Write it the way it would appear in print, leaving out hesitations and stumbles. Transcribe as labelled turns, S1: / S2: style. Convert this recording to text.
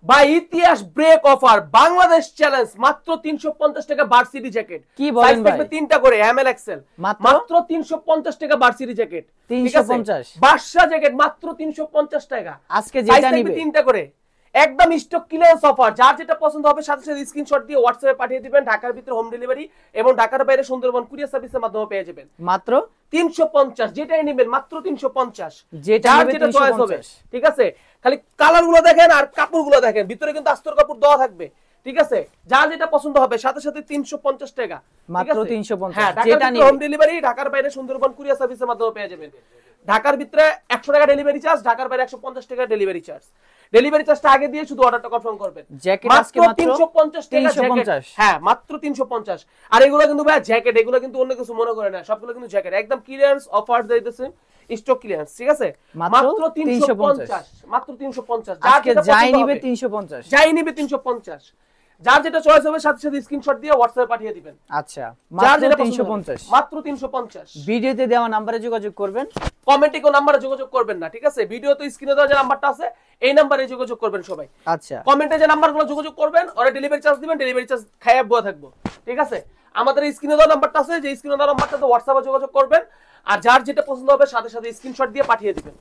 S1: ভাই ইতিহাস break offer Bangladesh challenge মাত্র 350 টাকা ভার্সিটি জ্যাকেট।
S2: কি বলেন ভাই,
S1: তিনটা করে এমএল এক্সেল মাত্র 350 টাকা ভার্সিটি জ্যাকেট।
S2: 350
S1: বাদশা জ্যাকেট মাত্র 350 টাকা।
S2: আজকে যেটা নিবে
S1: তিনটা করে একদম স্টক ক্লিয়ারেন্স অফার। যার যেটা পছন্দ হবে সাথে সাথে স্ক্রিনশট দিয়ে হোয়াটসঅ্যাপে পাঠিয়ে দিবেন। ঢাকার ভিতরে হোম ডেলিভারি এবং ঢাকার বাইরে সুন্দরবন কুরিয়ার সার্ভিসের মাধ্যমে পেয়ে যাবেন
S2: মাত্র
S1: 350। যেটাই নেবেন মাত্র 350,
S2: যেটা
S1: চয়েস হবে। ঠিক আছে, খালি কালার গুলো দেখেন আর কাপড় গুলো দেখেন, ভিতরে কিন্তু আস্তর কাপড় দেওয়া থাকবে। ঠিক আছে, যার যেটা পছন্দ হবে সাথে সাথে 350 টাকা
S2: মাত্র 350।
S1: হ্যাঁ, যেটা নিবে হোম ডেলিভারি ঢাকার বাইরে সুন্দরবন কুরিয়ার সার্ভিসের মাধ্যমে পেয়ে যাবেন। ঢাকার ভিতরে 100 টাকা ডেলিভারি চার্জ, ঢাকার বাইরে 150 টাকা ডেলিভারি চার্জ। ডেলিভারি চার্জটা আগে দিয়ে শুধু অর্ডারটা কনফার্ম করবেন।
S2: জ্যাকেট আজকে মাত্র
S1: 350 টাকা
S2: 350।
S1: হ্যাঁ, মাত্র 350। আর এগুলো কিন্তু ভাই জ্যাকেট, এগুলো কিন্তু অন্য কিছু মনে করে না, সবগুলো কিন্তু জ্যাকেট একদম ক্লিয়ারেন্স অফার দিতেছে, স্টক ক্লিয়ারেন্স। ঠিক আছে, মাত্র 350, মাত্র 350।
S2: আজকে যাই নিবে 350,
S1: যাই নিবে 350। যার যেটা চয়েস হবে সাথে সাথে স্ক্রিনশট দিয়ে হোয়াটসঅ্যাপে পাঠিয়ে দিবেন।
S2: আচ্ছা, মাত্র 350,
S1: মাত্র 350।
S2: ভিডিওতে দেওয়া নম্বরে যোগাযোগ করবেন,
S1: কমেন্টে কোন নম্বরে যোগাযোগ করবেন না। ঠিক আছে, ভিডিওতে স্ক্রিনে দেওয়া যে নাম্বারটা আছে এই নম্বরে যোগাযোগ করবেন সবাই।
S2: আচ্ছা,
S1: কমেন্টে যে নাম্বারগুলো যোগাযোগ করবেন ওরা ডেলিভারি চার্জ দিবেন, ডেলিভারি চার্জ খাইয়া বয়া থাকবো। ঠিক আছে, আমাদের স্ক্রিনে দেওয়া নাম্বারটা আছে, যে স্ক্রিনে দেওয়া নাম্বারটাতে হোয়াটসঅ্যাপে যোগাযোগ করবেন। আর যার যেটা পছন্দ হবে সাথে সাথে স্ক্রিনশট দিয়ে পাঠিয়ে দিবেন।